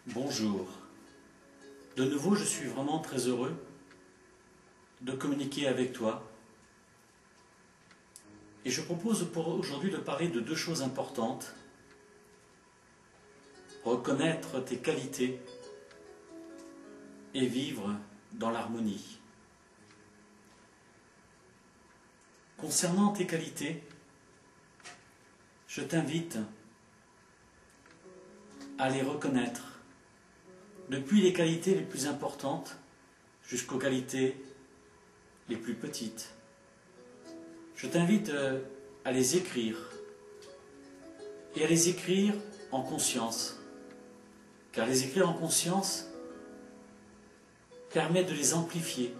Bonjour. De nouveau, je suis vraiment très heureux de communiquer avec toi. Et je propose pour aujourd'hui de parler de deux choses importantes. Reconnaître tes qualités et vivre dans l'harmonie. Concernant tes qualités, je t'invite à les reconnaître, depuis les qualités les plus importantes jusqu'aux qualités les plus petites. Je t'invite à les écrire, et à les écrire en conscience, car les écrire en conscience permet de les amplifier,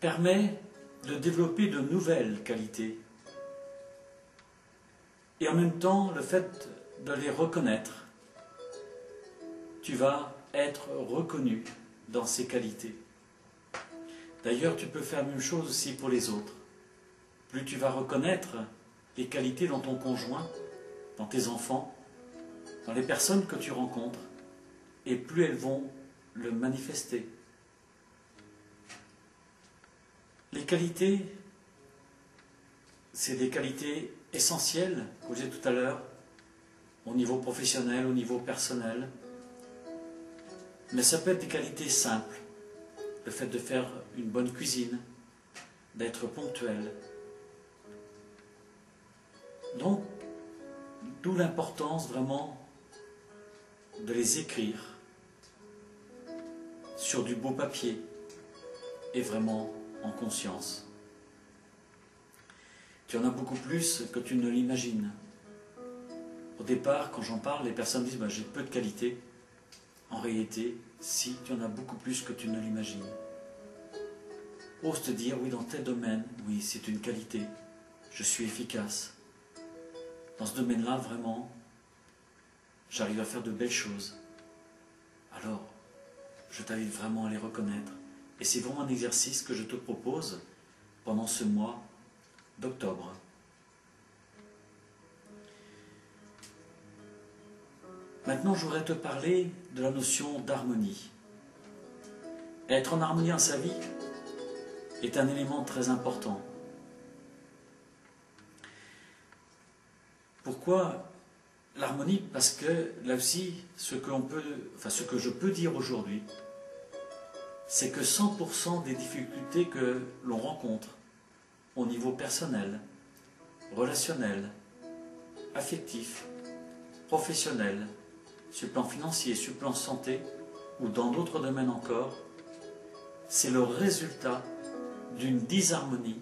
permet de développer de nouvelles qualités. Et en même temps, le fait de les reconnaître, tu vas être reconnu dans ces qualités. D'ailleurs, tu peux faire la même chose aussi pour les autres. Plus tu vas reconnaître les qualités dans ton conjoint, dans tes enfants, dans les personnes que tu rencontres, et plus elles vont le manifester. Les qualités, c'est des qualités essentielles, comme je disais tout à l'heure, au niveau professionnel, au niveau personnel. Mais ça peut être des qualités simples. Le fait de faire une bonne cuisine, d'être ponctuel. Donc, d'où l'importance vraiment de les écrire sur du beau papier et vraiment en conscience. Tu en as beaucoup plus que tu ne l'imagines. Au départ, quand j'en parle, les personnes disent j'ai peu de qualité. En réalité, si, tu en as beaucoup plus que tu ne l'imagines. Ose te dire, oui, dans tel domaine, oui, c'est une qualité. Je suis efficace. Dans ce domaine-là, vraiment, j'arrive à faire de belles choses. Alors, je t'invite vraiment à les reconnaître. Et c'est vraiment un exercice que je te propose pendant ce mois d'octobre. Maintenant, je voudrais te parler de la notion d'harmonie. Être en harmonie dans sa vie est un élément très important. Pourquoi l'harmonie? Parce que là aussi, ce que je peux dire aujourd'hui, c'est que 100% des difficultés que l'on rencontre au niveau personnel, relationnel, affectif, professionnel, sur le plan financier, sur le plan santé ou dans d'autres domaines encore, c'est le résultat d'une disharmonie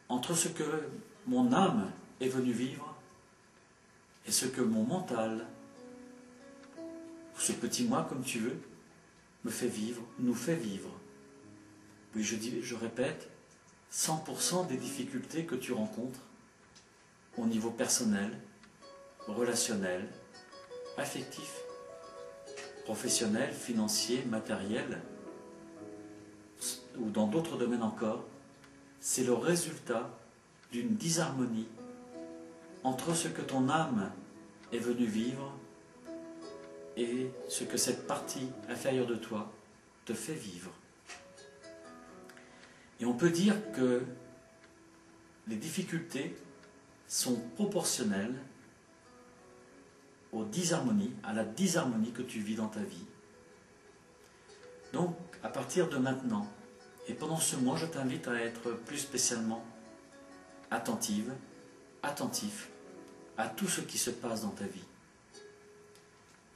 entre ce que mon âme est venue vivre et ce que mon mental, ou ce petit moi comme tu veux, me fait vivre, nous fait vivre. Oui, je répète, 100% des difficultés que tu rencontres au niveau personnel, relationnel, affectif, professionnel, financier, matériel, ou dans d'autres domaines encore, c'est le résultat d'une disharmonie entre ce que ton âme est venue vivre et ce que cette partie inférieure de toi te fait vivre. Et on peut dire que les difficultés sont proportionnelles à la disharmonie que tu vis dans ta vie. Donc, à partir de maintenant, et pendant ce mois, je t'invite à être plus spécialement attentif à tout ce qui se passe dans ta vie.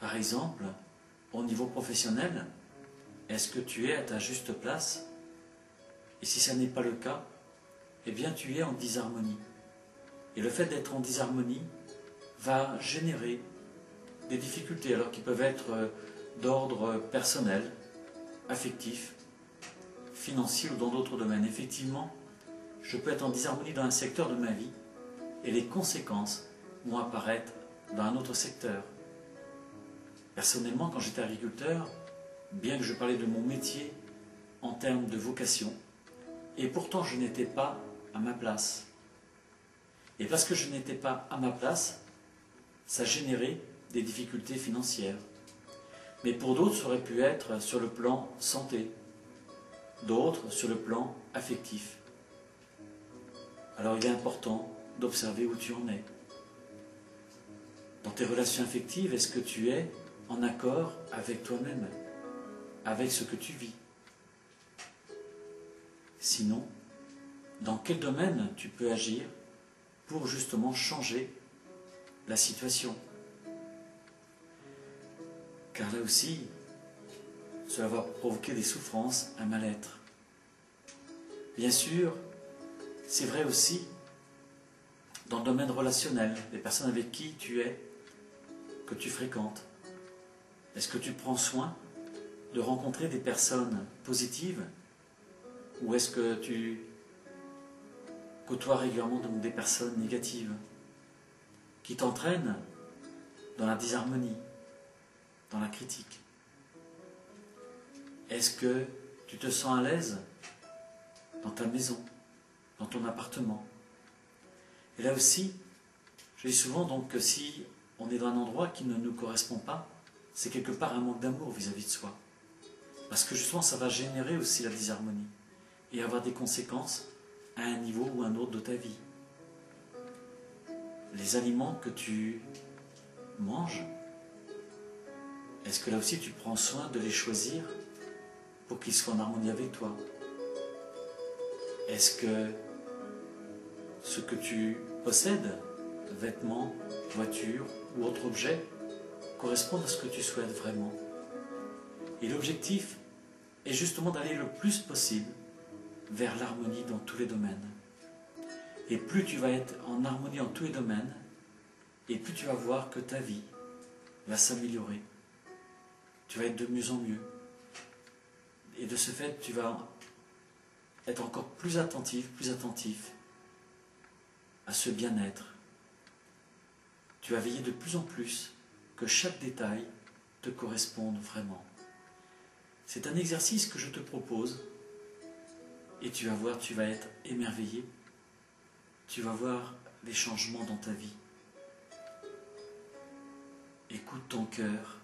Par exemple, au niveau professionnel, est-ce que tu es à ta juste place? Et si ça n'est pas le cas, eh bien tu es en disharmonie. Et le fait d'être en disharmonie va générer des difficultés, alors qui peuvent être d'ordre personnel, affectif, financier ou dans d'autres domaines. Effectivement, je peux être en disharmonie dans un secteur de ma vie et les conséquences vont apparaître dans un autre secteur. Personnellement, quand j'étais agriculteur, bien que je parlais de mon métier en termes de vocation, et pourtant je n'étais pas à ma place. Et parce que je n'étais pas à ma place, ça générait des difficultés financières. Mais pour d'autres, ça aurait pu être sur le plan santé, d'autres sur le plan affectif. Alors il est important d'observer où tu en es. Dans tes relations affectives, est-ce que tu es en accord avec toi-même, avec ce que tu vis? Sinon, dans quel domaine tu peux agir pour justement changer la situation? Car là aussi, cela va provoquer des souffrances, un mal-être. Bien sûr, c'est vrai aussi dans le domaine relationnel, les personnes avec qui tu es, que tu fréquentes. Est-ce que tu prends soin de rencontrer des personnes positives ou est-ce que tu côtoies régulièrement donc des personnes négatives qui t'entraînent dans la disharmonie, dans la critique? Est-ce que tu te sens à l'aise dans ta maison, dans ton appartement? Et là aussi, je dis souvent donc que si on est dans un endroit qui ne nous correspond pas, c'est quelque part un manque d'amour vis-à-vis de soi. Parce que justement, ça va générer aussi la disharmonie et avoir des conséquences à un niveau ou un autre de ta vie. Les aliments que tu manges, est-ce que là aussi tu prends soin de les choisir pour qu'ils soient en harmonie avec toi? Est-ce que ce que tu possèdes, vêtements, voitures ou autres objets, correspondent à ce que tu souhaites vraiment? Et l'objectif est justement d'aller le plus possible vers l'harmonie dans tous les domaines. Et plus tu vas être en harmonie dans tous les domaines, et plus tu vas voir que ta vie va s'améliorer. Tu vas être de mieux en mieux. Et de ce fait, tu vas être encore plus attentif à ce bien-être. Tu vas veiller de plus en plus que chaque détail te corresponde vraiment. C'est un exercice que je te propose et tu vas voir, tu vas être émerveillé. Tu vas voir les changements dans ta vie. Écoute ton cœur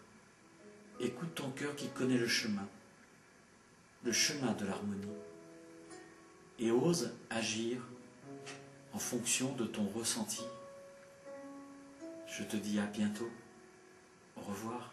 qui connaît le chemin de l'harmonie, et ose agir en fonction de ton ressenti. Je te dis à bientôt, au revoir.